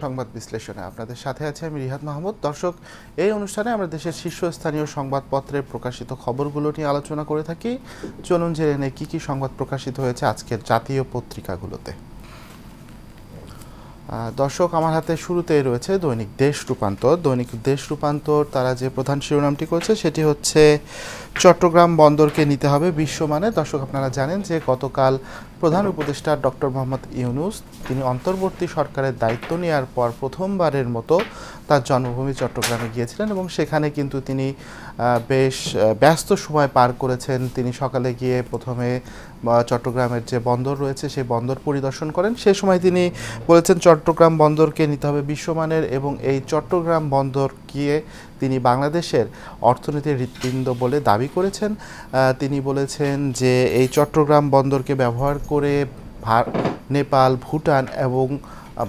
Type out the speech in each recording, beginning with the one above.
সংবাদ বিশ্লেষণে আপনাদের সাথে আছে আমি রিহাদ মাহমুদ। দর্শক, এই অনুষ্ঠানে আমরা দেশের শীর্ষস্থানীয় সংবাদপত্রে প্রকাশিত খবরগুলো নিয়ে আলোচনা করে থাকি। চলুন জেনে নেই কি সংবাদ প্রকাশিত হয়েছে আজকের জাতীয় পত্রিকাগুলোতে। দর্শক, আমার হাতে শুরুতেই রয়েছে দৈনিক দেশ রূপান্তর। দৈনিক দেশ রূপান্তর তারা যে প্রধান শিরোনামটি করেছে সেটি হচ্ছে চট্টগ্রাম বন্দরকে নিতে হবে বিশ্বমানে। দর্শক, আপনারা জানেন যে গতকাল প্রধান উপদেষ্টা ডক্টর মোহাম্মদ ইউনূস তিনি অন্তর্বর্তী সরকারের দায়িত্ব নেওয়ার পর প্রথমবারের মতো তার জন্মভূমি চট্টগ্রামে গিয়েছিলেন এবং সেখানে কিন্তু তিনি বেশ ব্যস্ত সময় পার করেছেন। তিনি সকালে গিয়ে প্রথমে চট্টগ্রামের যে বন্দর রয়েছে সেই বন্দর পরিদর্শন করেন। সে সময় তিনি বলেছেন চট্টগ্রাম বন্দরকে নিতে হবে বিশ্বমানের এবং এই চট্টগ্রাম বন্দর গিয়ে তিনি বাংলাদেশের অর্থনীতির হৃৎপিণ্ড বলে দাবি করেছেন। তিনি বলেছেন যে এই চট্টগ্রাম বন্দরকে ব্যবহার করে নেপাল, ভুটান এবং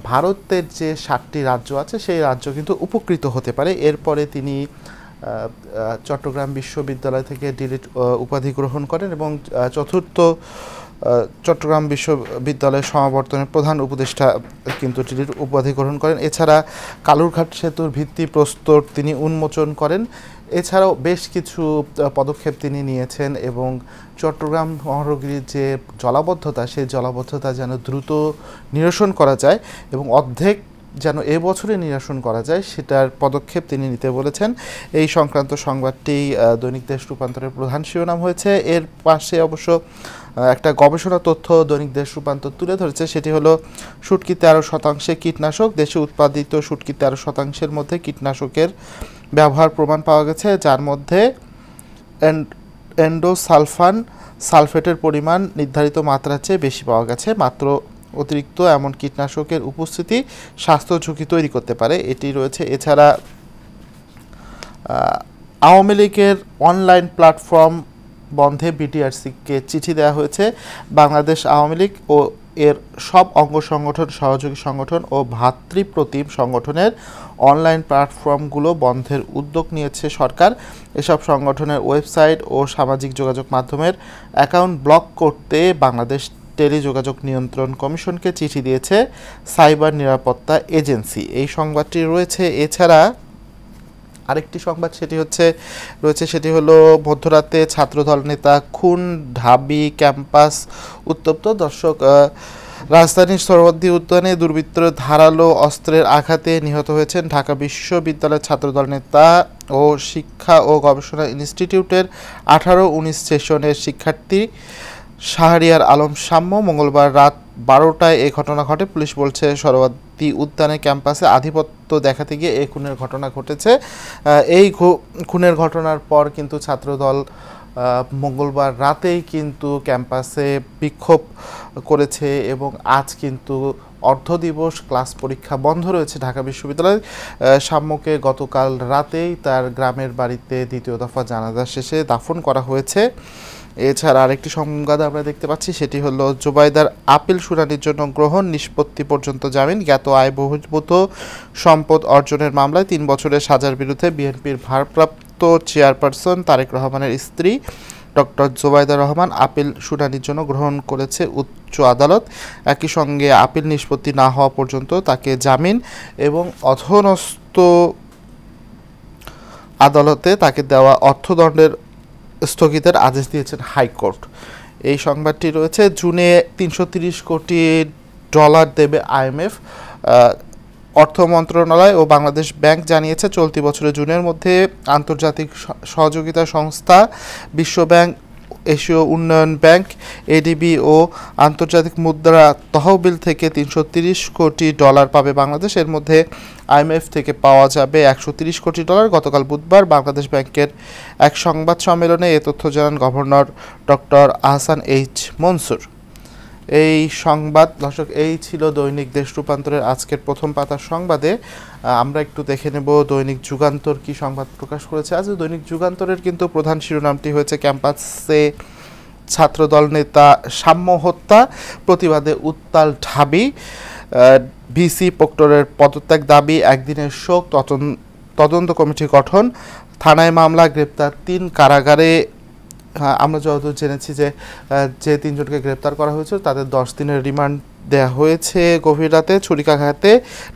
ভারতের যে 7টি রাজ্য আছে সেই রাজ্য কিন্তু উপকৃত হতে পারে। এরপরে তিনি চট্টগ্রাম বিশ্ববিদ্যালয় থেকে ডিলিট উপাধি গ্রহণ করেন এবং চতুর্থ চট্টগ্রাম বিশ্ববিদ্যালয়ের সমাবর্তনের প্রধান উপদেষ্টা কিন্তু ডিলিট উপাধি গ্রহণ করেন। এছাড়া কালুরঘাট সেতুর ভিত্তিপ্রস্তর তিনি উন্মোচন করেন। এছাড়াও বেশ কিছু পদক্ষেপ তিনি নিয়েছেন এবং চট্টগ্রাম মহানগরীর যে জলাবদ্ধতা সেই জলাবদ্ধতা যেন দ্রুত নিরসন করা যায় এবং অর্ধেক যেন এবছরে নিরসন করা যায় সেটার পদক্ষেপ তিনি নিতে বলেছেন। এই সংক্রান্ত সংবাদটি দৈনিক দেশ রূপান্তরের প্রধান শিরোনাম হয়েছে। এর পাশে অবশ্য একটা গবেষণা তথ্য দৈনিক দেশ রূপান্তর তুলে ধরেছে, সেটি হলো শুটকি 13% কীটনাশক। দেশে উৎপাদিত শুটকি 13%-এর মধ্যে কীটনাশকের ব্যবহার প্রমাণ পাওয়া গেছে, যার মধ্যে এন্ডোসালফান সালফেটের পরিমাণ নির্ধারিত মাত্রার চেয়ে বেশি পাওয়া গেছে। মাত্র অতিরিক্ত এমন কীটনাশকের উপস্থিতি স্বাস্থ্য ঝুঁকি তৈরি করতে পারে, এটি রয়েছে। এছাড়া আওয়ামী লীগের অনলাইন প্ল্যাটফর্ম বন্ধে বিটিআরসিকে চিঠি দেওয়া হয়েছে। বাংলাদেশ আওয়ামী লীগ ও এর সব অঙ্গ সংগঠন, সহযোগী সংগঠন ও ভাতৃপ্রতিম সংগঠনের অনলাইন প্ল্যাটফর্মগুলো বন্ধের উদ্যোগ নিয়েছে সরকার। এসব সংগঠনের ওয়েবসাইট ও সামাজিক যোগাযোগ মাধ্যমের অ্যাকাউন্ট ব্লক করতে বাংলাদেশ টেলিযোগাযোগ নিয়ন্ত্রণ কমিশনকে চিঠি দিয়েছে সাইবার নিরাপত্তা এজেন্সি। এই সংবাদটি রয়েছে। এছাড়া আরেকটি সংবাদ সেটি হলো মধ্যরাতে ছাত্রদল নেতা খুন, ঢাবি ক্যাম্পাস উত্তপ্ত। দর্শক, রাজধানীর সোহরাওয়ার্দী উদ্যানে দুর্বৃত্তর ধারালো অস্ত্রের আঘাতে নিহত হয়েছেন ঢাকা বিশ্ববিদ্যালয়ের ছাত্রদল নেতা ও শিক্ষা ও গবেষণা ইনস্টিটিউটের 18-19 সেশনের শিক্ষার্থী শাহরিয়ার আলম সাম্য। মঙ্গলবার রাত 12টায় এই ঘটনা ঘটে। পুলিশ বলছে সোহরাওয়ার্দী উদ্যানে ক্যাম্পাসে আধিপত্য দেখাতে গিয়ে এই খুনের ঘটনা ঘটেছে। এই খুনের ঘটনার পর কিন্তু ছাত্রদল মঙ্গলবার রাতেই কিন্তু ক্যাম্পাসে বিক্ষোভ করেছে এবং আজ কিন্তু অর্ধদিবস ক্লাস পরীক্ষা বন্ধ রয়েছে ঢাকা বিশ্ববিদ্যালয়ে। সাম্যকে গতকাল রাতেই তার গ্রামের বাড়িতে দ্বিতীয় দফা জানাজা শেষে দাফন করা হয়েছে। এছাড়া আরেকটি সংবাদ আমরা দেখতে পাচ্ছি, সেটি হলো জুবাইদার আপিল শুনানির জন্য গ্রহণ, নিষ্পত্তি পর্যন্ত জামিন। জ্ঞাত আয় বহির্ভূত সম্পদ অর্জনের মামলায় 3 বছরের সাজার বিরুদ্ধে বিএনপির ভারপ্রাপ্ত চেয়ারপারসন তারেক রহমানের স্ত্রী ডক্টর জুবাইদা রহমান আপিল শুনানির জন্য গ্রহণ করেছে উচ্চ আদালত। একই সঙ্গে আপিল নিষ্পত্তি না হওয়া পর্যন্ত তাকে জামিন এবং অধীনস্থ আদালতে তাকে দেওয়া অর্থদণ্ডের স্থগিতের আদেশ দিয়েছেন হাইকোর্ট। এই সংবাদটি রয়েছে। জুনে $330 কোটি দেবে আইএমএফ। অর্থ মন্ত্রণালয় ও বাংলাদেশ ব্যাংক জানিয়েছে চলতি বছরের জুনের মধ্যে আন্তর্জাতিক সহযোগিতা সংস্থা বিশ্ব ব্যাংক, এশীয় উন্নয়ন ব্যাংক, এডিবি ও আন্তর্জাতিক মুদ্রা তহবিল থেকে $330 কোটি পাবে বাংলাদেশ। এর মধ্যে আইএমএফ থেকে পাওয়া যাবে $130 কোটি। গতকাল বুধবার বাংলাদেশ ব্যাংকের এক সংবাদ সম্মেলনে এ তথ্য জানান governor doctor Ahsan H Mansur. এই সংবাদ দর্শক, এই ছিল দৈনিক দেশ রূপান্তরের আজকের প্রথম পাতার সংবাদে। আমরা একটু দেখে নেব দৈনিক যুগান্তর কি সংবাদ প্রকাশ করেছে। আজ দৈনিক যুগান্তরের কিন্তু প্রধান শিরোনামটি হয়েছে ক্যাম্পাসে ছাত্রদল নেতা সাম্য হত্যা, প্রতিবাদে উত্তাল ঢাবি, ভিসি প্রক্টরের পদত্যাগ দাবি, একদিনের শোক, তদন্ত কমিটি গঠন, থানায় মামলা, গ্রেপ্তার 3, কারাগারে আমরা যতদূর জেনেছি যে 3জনকে গ্রেপ্তার করা হয়েছিল তাদের 10 দিনের রিমান্ড দেয়া হয়েছে গভীর রাতে ছুরিকাঘাতে।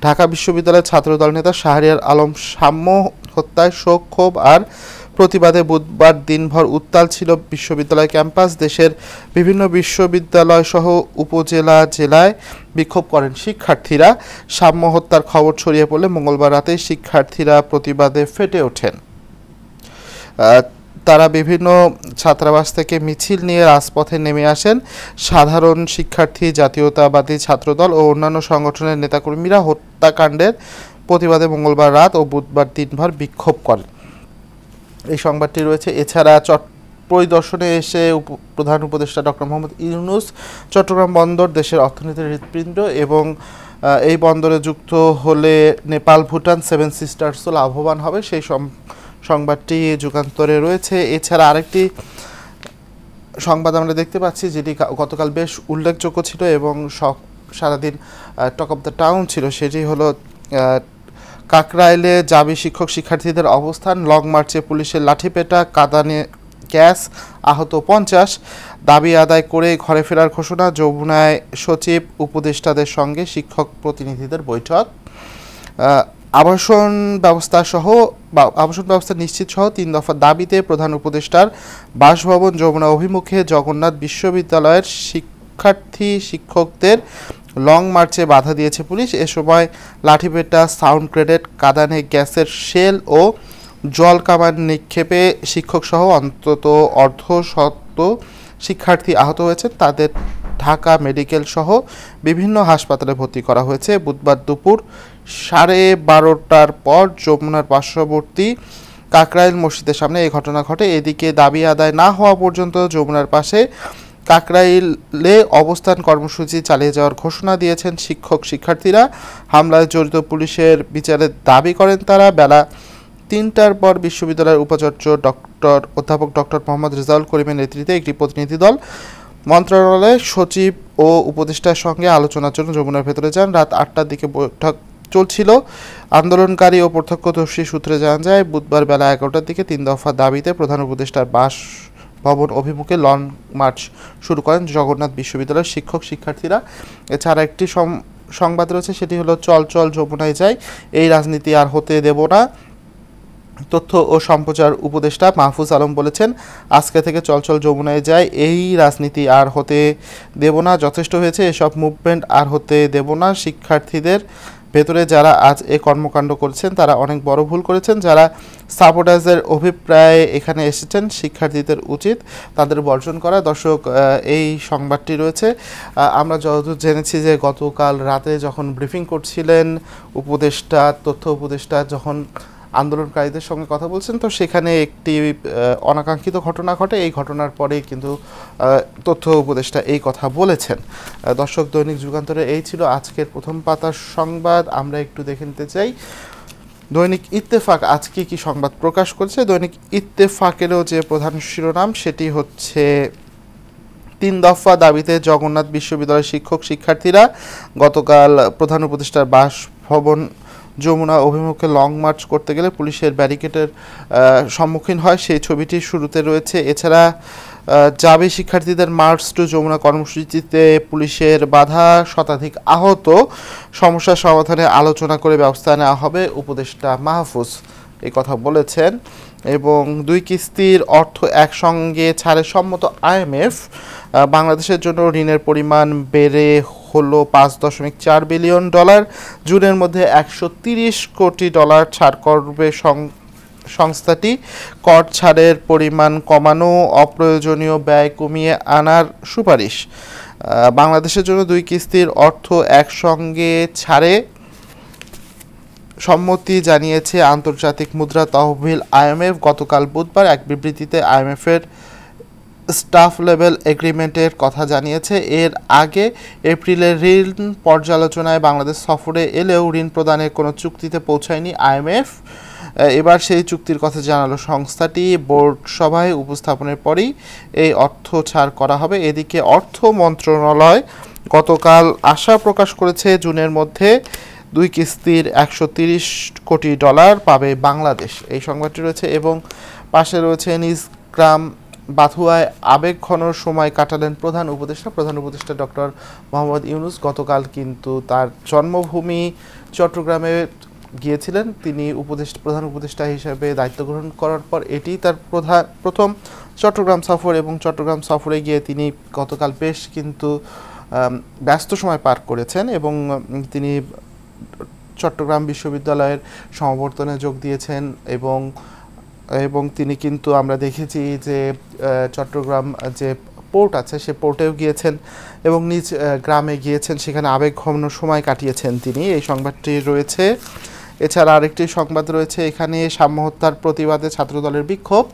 ঢাকা বিশ্ববিদ্যালয়ের ছাত্রদল নেতা শাহরিয়ার আলম সাম্য হত্যায় শোক, ক্ষোভ আর প্রতিবাদে বুধবার দিনভর উত্তাল ছিল বিশ্ববিদ্যালয় ক্যাম্পাস। দেশের বিভিন্ন বিশ্ববিদ্যালয় সহ উপজেলা জেলায় বিক্ষোভ করেন শিক্ষার্থীরা। সাম্য হত্যার খবর ছড়িয়ে পড়লে মঙ্গলবার রাতে শিক্ষার্থীরা প্রতিবাদে ফেটে ওঠেন। তারা বিভিন্ন ছাত্রাবাস থেকে মিছিল নিয়ে রাজপথে নেমে আসেন। সাধারণ শিক্ষার্থী, জাতীয়তাবাদী ছাত্রদল ও অন্যান্য সংগঠনের নেতাকর্মীরা হত্যাকাণ্ডের প্রতিবাদে মঙ্গলবার রাত ও বুধবার দিনভর বিক্ষোভ করেন। এই সংবাদটি রয়েছে। এছাড়া পরিদর্শনে এসে প্রধান উপদেষ্টা ডক্টর মোহাম্মদ ইউনূস চট্টগ্রাম বন্দর দেশের অর্থনীতির হৃৎপিণ্ড এবং এই বন্দরে যুক্ত হলে নেপাল, ভুটান, সেভেন সিস্টার্সও লাভবান হবে, সেই সংবাদটি যুগান্তরে রয়েছে। এছাড়া আরেকটি সংবাদ আমরা দেখতে পাচ্ছি যেটি গতকাল বেশ উল্লেখযোগ্য ছিল এবং সারাদিন টক অফ দ্য টাউন ছিল, সেটি হলো কাকরাইলে জাবি শিক্ষক শিক্ষার্থীদের অবস্থান। লং মার্চে পুলিশের লাঠিপেটা, কাঁদানে গ্যাস, আহত 50। দাবি আদায় করে ঘরে ফেরার ঘোষণা। যমুনায় সচিব উপদেষ্টাদের সঙ্গে শিক্ষক প্রতিনিধিদের বৈঠক। আবাসন ব্যবস্থা নিশ্চিত সহ 3 দফা দাবিতে প্রধান উপদেষ্টার বাসভবন যমুনা অভিমুখে জগন্নাথ বিশ্ববিদ্যালয়ের শিক্ষকদের লং মার্চে বাধা দিয়েছে পুলিশ। এ সময় লাঠিপেটা, সাউন্ড গ্রেনেড, কাঁদানে গ্যাসের শেল ও জল কামান নিক্ষেপে শিক্ষকসহ অন্তত অর্ধশত শিক্ষার্থী আহত হয়েছে। তাদের ঢাকা মেডিকেল সহ বিভিন্ন হাসপাতালে ভর্তি করা হয়েছে। বুধবার দুপুর 12:30টার পর যমুনার পার্শ্ববর্তী কাকরাইল মসজিদের সামনে এই ঘটনা ঘটে। এদিকে দাবি আদায় না হওয়া পর্যন্ত যমুনার পাশে কাকরাইলে অবস্থান কর্মসূচি চালিয়ে যাওয়ার ঘোষণা দিয়েছেন শিক্ষক শিক্ষার্থীরা। হামলায় জড়িত পুলিশের বিচারের দাবি করেন তারা। বেলা 3টার পর বিশ্ববিদ্যালয়ের উপাচার্য অধ্যাপক ডক্টর মোহাম্মদ রেজাউল করিমের নেতৃত্বে একটি প্রতিনিধি দল মন্ত্রণালয়ের সচিব ও উপদেষ্টার সঙ্গে আলোচনার জন্য যমুনার ভেতরে যান। রাত 8টার দিকে বৈঠক চলছিল। আন্দোলনকারী ও প্রত্যক্ষদর্শী সূত্রে জানা যায়, বুধবার বেলা 11টার দিকে 3 দফা দাবিতে প্রধান উপদেষ্টার বাসভবন অভিমুখে লং মার্চ শুরু করেন জগন্নাথ বিশ্ববিদ্যালয়ের শিক্ষক শিক্ষার্থীরা। এছাড়া একটি সংবাদ রয়েছে, সেটি হলো চল চল যমুনায় যাই, এই রাজনীতি আর হতে দেব না। তথ্য ও সম্প্রচার উপদেষ্টা মাহফুজ আলম বলেছেন, আজকে থেকে চল চল যমুনায় যায়, এই রাজনীতি আর হতে দেব না, যথেষ্ট হয়েছে, এসব মুভমেন্ট আর হতে দেব না। শিক্ষার্থীদের ভেতরে যারা আজ এই কর্মকাণ্ড করেছেন তারা অনেক বড় ভুল করেছেন। যারা সাপোর্টার্সের অভিপ্রায়ে এখানে এসেছেন, শিক্ষার্থীদের উচিত তাদের বর্জন করা। দর্শক, এই সংবাদটি রয়েছে। আমরা যতদূর জেনেছি যে গতকাল রাতে যখন ব্রিফিং করছিলেন উপদেষ্টা, তথ্য উপদেষ্টা যখন আন্দোলনকারীদের সঙ্গে কথা বলছেন, তো সেখানে একটি অনাকাঙ্ক্ষিত ঘটনা ঘটে। এই ঘটনার পরেই কিন্তু তথ্য উপদেষ্টা এই কথা বলেছেন। দর্শক, দৈনিক যুগান্তরে এই ছিল আজকের প্রথম পাতার সংবাদ। আমরা একটু দেখে নিতে চাই দৈনিক ইত্তেফাক আজকে কি সংবাদ প্রকাশ করেছে। দৈনিক ইত্তেফাকেরও যে প্রধান শিরোনাম সেটি হচ্ছে 3 দফা দাবিতে জগন্নাথ বিশ্ববিদ্যালয়ের শিক্ষক শিক্ষার্থীরা গতকাল প্রধান উপদেষ্টার বাসভবন যমুনা অভিমুখে লং মার্চ করতে গেলে পুলিশের ব্যারিকেডের সম্মুখীন হয়, সেই ছবিটি শুরুতে রয়েছে। এছাড়া জাবি শিক্ষার্থীদের মার্চ টু যমুনা কর্মসূচিতে পুলিশের বাধা, শতাধিক আহত, সমস্যার সমাধানে আলোচনা করে ব্যবস্থা নেওয়া হবে, উপদেষ্টা মাহফুজ এই কথা বলেছেন। এবং 2 কিস্তির অর্থ একসঙ্গে ছাড়ে সম্মত IMF। বাংলাদেশের জন্য ঋণের পরিমাণ বেড়ে হলো $5.4 বিলিয়ন। জুনের মধ্যে $130 কোটি ছাড় করবে সংস্থাটি। কর ছাড়ের পরিমাণ কমানো, অপ্রয়োজনীয় ব্যয় কমিয়ে আনার সুপারিশ। বাংলাদেশের জন্য 2 কিস্তির অর্থ একসঙ্গে ছাড়ে সম্মতি জানিয়েছে আন্তর্জাতিক মুদ্রা তহবিল IMF। গতকাল বুধবার এক বিবৃতিতে IMF-এর স্টাফ লেভেল এগ্রিমেন্টের কথা জানিয়েছে। এর আগে এপ্রিলে ঋণ পর্যালোচনায় বাংলাদেশ সফরে এলেও ঋণ প্রদানের কোনো চুক্তিতে পৌঁছায়নি IMF। এবার সেই চুক্তির কথা জানালো সংস্থাটি। বোর্ড সভায় উপস্থাপনের পরেই এই অর্থ ছাড় করা হবে। এদিকে অর্থ মন্ত্রণালয় গতকাল আশা প্রকাশ করেছে জুনের মধ্যে 2 কিস্তির $130 কোটি পাবে বাংলাদেশ। এই সংবাদটি রয়েছে এবং পাশে রয়েছে নিজ গ্রাম বাথুয়ায় আবেগ ঘন সময় কাটালেন প্রধান উপদেষ্টা ডক্টর মোহাম্মদ ইউনূস। গতকাল কিন্তু তার জন্মভূমি চট্টগ্রামে গিয়েছিলেন। তিনি প্রধান উপদেষ্টা হিসেবে দায়িত্ব গ্রহণ করার পর এটি তার প্রথম চট্টগ্রাম সফর, এবং চট্টগ্রাম সফরে গিয়ে তিনি গতকাল বেশ কিন্তু ব্যস্ত সময় পার করেছেন, এবং তিনি চট্টগ্রাম বিশ্ববিদ্যালয়ের সমাবর্তনে যোগ দিয়েছেন, এবং তিনি কিন্তু আমরা দেখেছি যে চট্টগ্রাম যে পোর্ট আছে সে পোর্টেও গিয়েছেন এবং নিজ গ্রামে গিয়েছেন, সেখানে আবেগঘন সময় কাটিয়েছেন তিনি। এই সংবাদটি রয়েছে। এছাড়া আরেকটি সংবাদ রয়েছে এখানে, সাম্য হত্যার প্রতিবাদে ছাত্রদলের বিক্ষোভ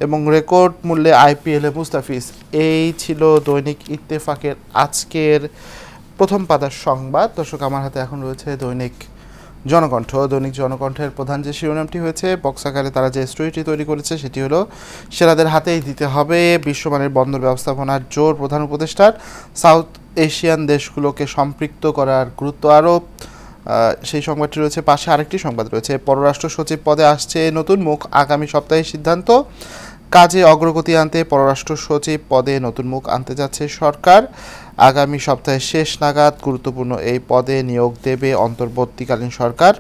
এবং রেকর্ড মূল্যে আইপিএলে মুস্তাফিজ। এই ছিল দৈনিক ইত্তেফাকের আজকের প্রথম পাতার সংবাদ। দর্শক, আমার হাতে এখন রয়েছে দৈনিক জনকণ্ঠের প্রধান যে শিরোনামটি হয়েছে, বক্স আকারে তারা যে স্টোরিটি তৈরি করেছে সেটি হলো, সেরাদের হাতেই দিতে হবে বিশ্বমানের বন্দর ব্যবস্থাপনার জোর প্রধান উপদেষ্টার, সাউথ এশিয়ান দেশগুলোকে সম্পৃক্ত করার গুরুত্ব আরোপ। সেই সংবাদটি রয়েছে। পাশে আরেকটি সংবাদ রয়েছে, পররাষ্ট্র সচিব পদে আসছে নতুন মুখ, আগামী সপ্তাহে সিদ্ধান্ত, কাজে অগ্রগতি আনতে পররাষ্ট্র সচিব পদে নতুন মুখ আনতে যাচ্ছে সরকার। আগামী সপ্তাহের শেষ নাগাদ গুরুত্বপূর্ণ এই পদে নিয়োগ দেবে অন্তর্বর্তীকালীন সরকার।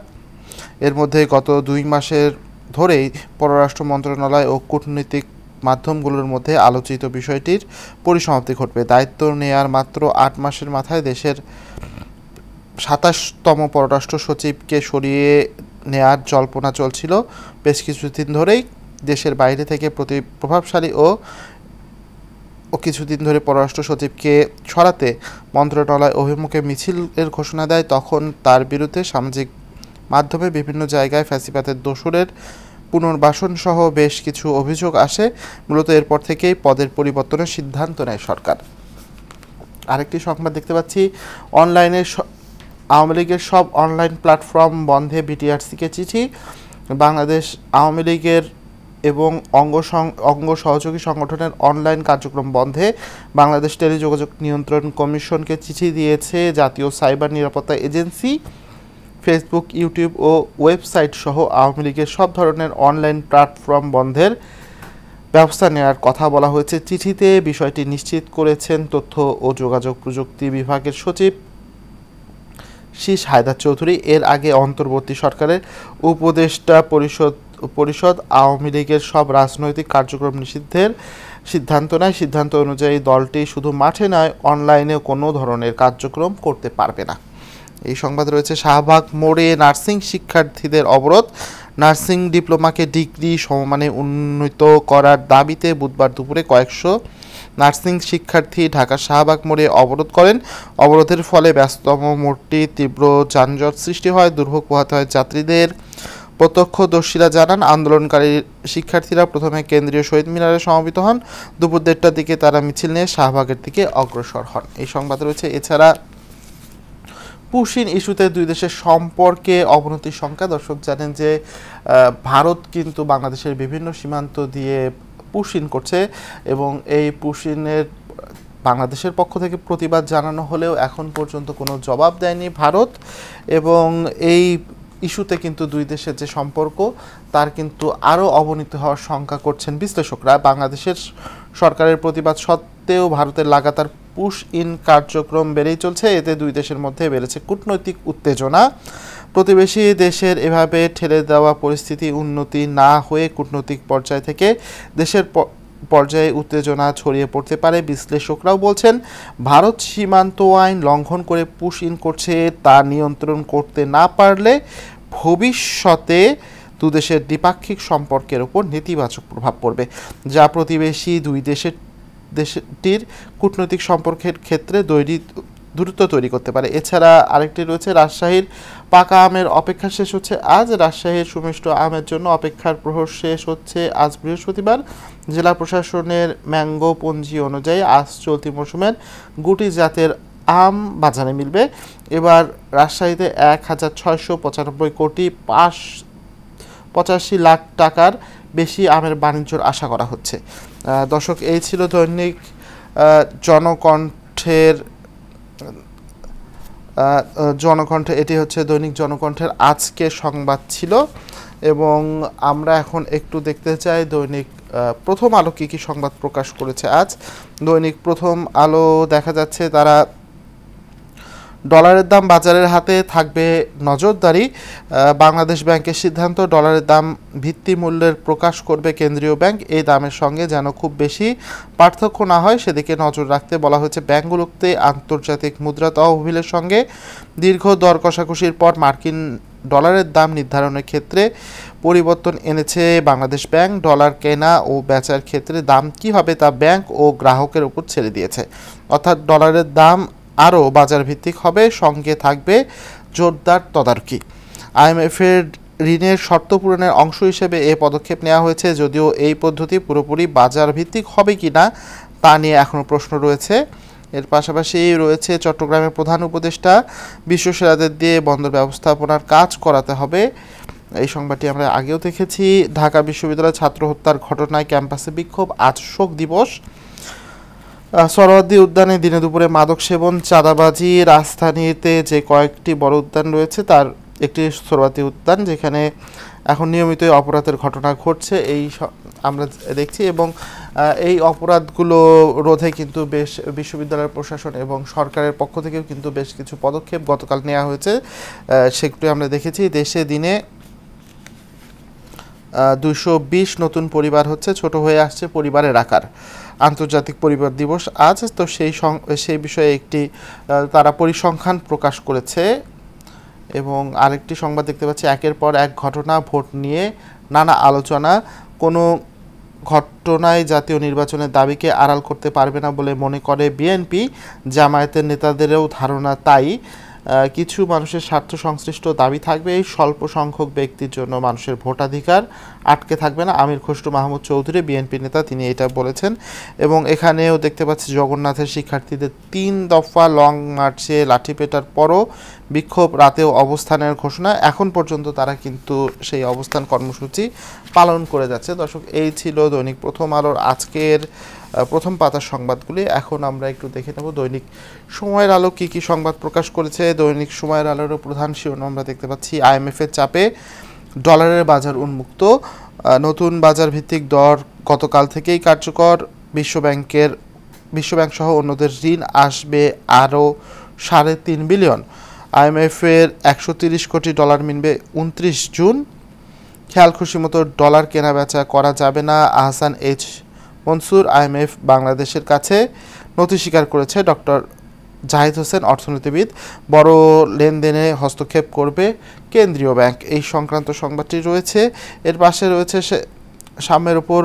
এর মধ্যে গত 2 মাসের ধরেই পররাষ্ট্র মন্ত্রণালয় ও কূটনৈতিক মাধ্যমগুলোর মধ্যে আলোচিত বিষয়টির পরিসমাপ্তি ঘটবে। দায়িত্ব নেয়ার মাত্র 8 মাসের মাথায় দেশের 27তম পররাষ্ট্র সচিবকে সরিয়ে নেয়ার জল্পনা চলছিল বেশ কিছুদিন ধরেই। দেশের বাইরে থেকে প্রভাবশালী ও কিছুদিন ধরে পররাষ্ট্র সচিবকে সরাতে মন্ত্রণালয় অভিমুখে মিছিলের ঘোষণা দেয়। তখন তার বিরুদ্ধে সামাজিক মাধ্যমে বিভিন্ন জায়গায় ফ্যাসিবাদের দোসরের পুনর্বাসন সহ বেশ কিছু অভিযোগ আসে। মূলত এরপর থেকেই পদের পরিবর্তনের সিদ্ধান্ত নেয় সরকার। আরেকটি সংবাদ দেখতে পাচ্ছি, অনলাইনে আওয়ামী লীগের সব অনলাইন প্ল্যাটফর্ম বন্ধে বিটিআরসিকে চিঠি। বাংলাদেশ আওয়ামী লীগের এবং অঙ্গ সহযোগী সংগঠনের অনলাইন কার্যক্রম বন্ধে বাংলাদেশ টেলিযোগাযোগ নিয়ন্ত্রণ কমিশনকে চিঠি দিয়েছে জাতীয় সাইবার নিরাপত্তা এজেন্সি। ফেসবুক, ইউটিউব ও ওয়েবসাইট সহ আওয়ামী লীগের সব ধরনের অনলাইন প্ল্যাটফর্ম বন্ধের ব্যবস্থা নেওয়ার কথা বলা হয়েছে চিঠিতে। বিষয়টি নিশ্চিত করেছেন তথ্য ও যোগাযোগ প্রযুক্তি বিভাগের সচিব শীষ হায়দার চৌধুরী। এর আগে অন্তর্বর্তী সরকারের উপদেষ্টা পরিষদ আওয়ামী লীগের সব রাজনৈতিক কার্যক্রম নিষিদ্ধের সিদ্ধান্ত নেয়। সিদ্ধান্ত অনুযায়ী দলটি শুধু মাঠে নয়, অনলাইনেও কোনো ধরনের কার্যক্রম করতে পারবে না। এই সংবাদ রয়েছে। শাহবাগ মোড়ে নার্সিং শিক্ষার্থীদের অবরোধ। নার্সিং ডিপ্লোমাকে ডিগ্রি সমমানে উন্নীত করার দাবিতে বুধবার দুপুরে কয়েকশো নার্সিং শিক্ষার্থী ঢাকার শাহবাগ মোড়ে অবরোধ করেন। অবরোধের ফলে ব্যস্ততম মোড়টি তীব্র যানজট সৃষ্টি হয়, দুর্ভোগ পোহাতে হয় যাত্রীদের। প্রত্যক্ষদর্শীরা জানান, আন্দোলনকারী শিক্ষার্থীরা প্রথমে কেন্দ্রীয় শহীদ মিনারে সমবেত হন। দুপুর 1টার দিকে তারা মিছিল নিয়ে শাহবাগের দিকে অগ্রসর হন। এই সংবাদ রয়েছে। এছাড়া পুশিন ইস্যুতে দুই দেশের সম্পর্কে অবনতির সংখ্যা। দর্শক জানেন যে ভারত কিন্তু বাংলাদেশের বিভিন্ন সীমান্ত দিয়ে পুশিন করছে, এবং এই পুশিনের বাংলাদেশের পক্ষ থেকে প্রতিবাদ জানানো হলেও এখন পর্যন্ত কোনো জবাব দেয়নি ভারত। এবং এই ইস্যুতে কিন্তু দুই দেশের যে সম্পর্ক তার কিন্তু আরও অবনতি হওয়ার শঙ্কা করছেন বিশ্লেষকরা। বাংলাদেশের সরকারের প্রতিবাদ সত্ত্বেও ভারতের লাগাতার পুশ ইন কার্যক্রম বেড়েই চলছে। এতে দুই দেশের মধ্যে বেড়েছে কূটনৈতিক উত্তেজনা। প্রতিবেশী দেশের এভাবে ঠেলে দেওয়া পরিস্থিতি উন্নতি না হয়ে কূটনৈতিক পর্যায় থেকে দেশের পর্যায়ে উত্তেজনা ছড়িয়ে পড়তে পারে। বিশ্লেষকরাও বলছেন, ভারত সীমান্ত আইন লঙ্ঘন করে পুশ ইন করছে, তা নিয়ন্ত্রণ করতে না পারলে ভবিষ্যতে দুদেশের দ্বিপাক্ষিক সম্পর্কের উপর নেতিবাচক প্রভাব পড়বে, যা প্রতিবেশী দুই দেশটির কূটনৈতিক সম্পর্কের ক্ষেত্রে দূরত্ব তৈরি করতে পারে। এছাড়া আরেকটি রয়েছে, রাজশাহীর পাকা আমের অপেক্ষা শেষ হচ্ছে আজ। রাজশাহীর সুমিষ্ট আমের জন্য অপেক্ষার প্রহর শেষ হচ্ছে আজ বৃহস্পতিবার। জেলা প্রশাসনের ম্যাঙ্গো পঞ্জি অনুযায়ী আজ চলতি মৌসুমের গুটি জাতের আম বাজারে মিলবে। এবার রাজশাহীতে 1,695 কোটি 85 লাখ টাকার বেশি আমের বাণিজ্যর আশা করা হচ্ছে। দর্শক, এই ছিল দৈনিক জনকণ্ঠে এটি হচ্ছে দৈনিক জনকণ্ঠের আজকে সংবাদ ছিল। এবং আমরা এখন একটু দেখতে চাই দৈনিক প্রথম আলো কী সংবাদ প্রকাশ করেছে আজ। দৈনিক প্রথম আলো দেখা যাচ্ছে তারা ডলারের দাম বাজারের হাতে থাকবে নজরদারি। বাংলাদেশ ব্যাংকের সিদ্ধান্ত, ডলারের দাম ভিত্তি মূল্যের প্রকাশ করবে কেন্দ্রীয় ব্যাংক। এই দামের সঙ্গে যেন খুব বেশি পার্থক্য না হয় সেদিকে নজর রাখতে বলা হয়েছে ব্যাংকগুলোতে। আন্তর্জাতিক মুদ্রা তহবিলের সঙ্গে দীর্ঘ দর কষাকষির পর মার্কিন ডলারের দাম নির্ধারণের ক্ষেত্রে পরিবর্তন এনেছে বাংলাদেশ ব্যাংক। ডলার কেনা ও বেচার ক্ষেত্রে দাম কী হবে তা ব্যাংক ও গ্রাহকের উপর ছেড়ে দিয়েছে। অর্থাৎ ডলারের দাম আরও বাজার ভিত্তিক হবে, সঙ্গে থাকবে জোরদার তদারকি। আইএমএফের ঋণের শর্ত পূরণের অংশ হিসেবে এ পদক্ষেপ নেওয়া হয়েছে, যদিও এই পদ্ধতি পুরোপুরি বাজার ভিত্তিক হবে কি না তা নিয়ে এখনও প্রশ্ন রয়েছে। এর পাশাপাশি রয়েছে চট্টগ্রামের প্রধান উপদেষ্টা, বিশ্বসেরাদের দিয়ে বন্দর ব্যবস্থাপনার কাজ করাতে হবে। এই সংবাদটি আমরা আগেও দেখেছি। ঢাকা বিশ্ববিদ্যালয় ছাত্র হত্যার ঘটনায় ক্যাম্পাসে বিক্ষোভ, আজ শোক দিবস। সরোয়ার্দী উদ্যানে দিনে দুপুরে মাদক সেবন, চাঁদাবাজি। রাজধানীতে যে কয়েকটি বড় উদ্যান রয়েছে তার একটি সরোয়ার্দী উদ্যান, যেখানে এখন নিয়মিতই অপরাধের ঘটনা ঘটছে এই আমরা দেখছি। এবং এই অপরাধগুলো রোধে কিন্তু বেশ বিশ্ববিদ্যালয়ের প্রশাসন এবং সরকারের পক্ষ থেকেও কিন্তু বেশ কিছু পদক্ষেপ গতকাল নেওয়া হয়েছে, সেগুলো আমরা দেখেছি। দেশে দিনে 220 নতুন পরিবার হচ্ছে, ছোট হয়ে আসছে পরিবারের আকার। আন্তর্জাতিক পরিবার দিবস আজ, তো সেই বিষয়ে একটি তারা পরিসংখ্যান প্রকাশ করেছে। এবং আরেকটি সংবাদ দেখতে পাচ্ছি, একের পর এক ঘটনা, ভোট নিয়ে নানা আলোচনা। কোনো ঘটনায় জাতীয় নির্বাচনের দাবিকে আড়াল করতে পারবে না বলে মনে করে বিএনপি। জামায়াতের নেতাদেরও ধারণা তাই। কিছু মানুষের স্বার্থ সংশ্লিষ্ট দাবি থাকবে, এই স্বল্প সংখ্যক ব্যক্তির জন্য মানুষের ভোটাধিকার আটকে থাকবে না। আমির খসরু মাহমুদ চৌধুরী বিএনপি নেতা, তিনি এটা বলেছেন। এবং এখানেও দেখতে পাচ্ছি জগন্নাথের শিক্ষার্থীদের 3 দফা লং মার্চে লাঠিপেটার পরও বিক্ষোভ, রাতেও অবস্থানের ঘোষণা। এখন পর্যন্ত তারা কিন্তু সেই অবস্থান কর্মসূচি পালন করে যাচ্ছে। দর্শক, এই ছিল দৈনিক প্রথম আলোর আজকের প্রথম পাতার সংবাদগুলি। এখন আমরা একটু দেখে নেব দৈনিক সময়ের আলো কী সংবাদ প্রকাশ করেছে। দৈনিক সময়ের আলোর প্রধান শিরোনাম আমরা দেখতে পাচ্ছি, আইএমএফের চাপে ডলারের বাজার উন্মুক্ত। নতুন বাজার ভিত্তিক দর গতকাল থেকেই কার্যকর। বিশ্বব্যাংক সহ অন্যদের ঋণ আসবে আরও 3.5 বিলিয়ন। আইএমএফের 130 কোটি ডলার মিলবে 29 জুন। খেয়াল খুশি মতো ডলার কেনা বেচা করা যাবে না, আহসান এইচ মনসুর। আইএমএফ বাংলাদেশের কাছে নথি স্বীকার করেছে ডক্টর জাহিদ হোসেন, অর্থনীতিবিদ। বড় লেনদেনে হস্তক্ষেপ করবে কেন্দ্রীয় ব্যাংক, এই সংক্রান্ত সংবাদটি রয়েছে। এর পাশে রয়েছে সাম্যের উপর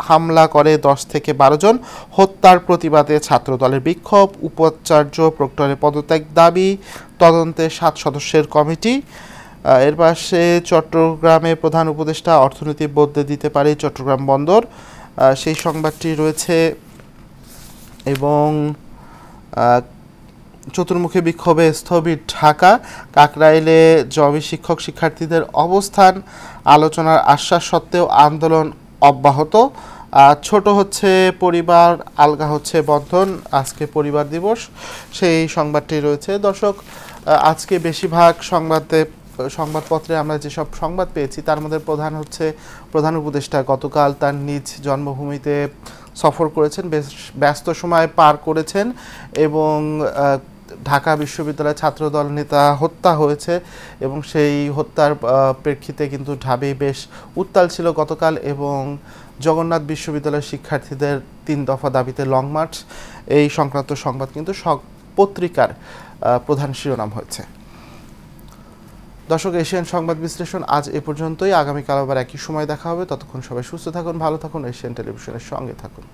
হামলা করে 10 থেকে 12 জন, হত্যার প্রতিবাদে ছাত্র দলের বিক্ষোভ। উপাচার্য প্রক্টরের পদত্যাগ দাবি, তদন্তে 7 সদস্যের কমিটি। এর পাশে চট্টগ্রামে প্রধান উপদেষ্টা, অর্থনীতি বদলে দিতে পারে চট্টগ্রাম বন্দর, সেই সংবাদটি রয়েছে। এবং চতুর্মুখী বিক্ষোভে স্থবির ঢাকা। কাকরাইলে জবি শিক্ষক শিক্ষার্থীদের অবস্থান, আলোচনার আশ্বাস সত্ত্বেও আন্দোলন অব্যাহত। ছোট হচ্ছে পরিবার, আলগা হচ্ছে বন্ধন, আজকে পরিবার দিবস, সেই সংবাদটি রয়েছে। দর্শক, আজকে বেশিরভাগ সংবাদপত্রে আমরা যেসব সংবাদ পেয়েছি তার মধ্যে প্রধান উপদেষ্টা গতকাল তার নিজ জন্মভূমিতে সফর করেছেন, বেশ ব্যস্ত সময় পার করেছেন। এবং ঢাকা বিশ্ববিদ্যালয়ের ছাত্রদল নেতা হত্যা হয়েছে এবং সেই হত্যার প্রেক্ষিতে কিন্তু ঢাবি বেশ উত্তাল ছিল গতকাল। এবং জগন্নাথ বিশ্ববিদ্যালয়ের শিক্ষার্থীদের 3 দফা দাবিতে লং মার্চ, এই সংক্রান্ত সংবাদ কিন্তু সব পত্রিকার প্রধান শিরোনাম হয়েছে। দর্শক, এশিয়ান সংবাদ বিশ্লেষণ আজ এ পর্যন্তই। আগামীকাল আবার একই সময় দেখা হবে। ততক্ষণ সবাই সুস্থ থাকুন, ভালো থাকুন, এশিয়ান টেলিভিশনের সঙ্গে থাকুন।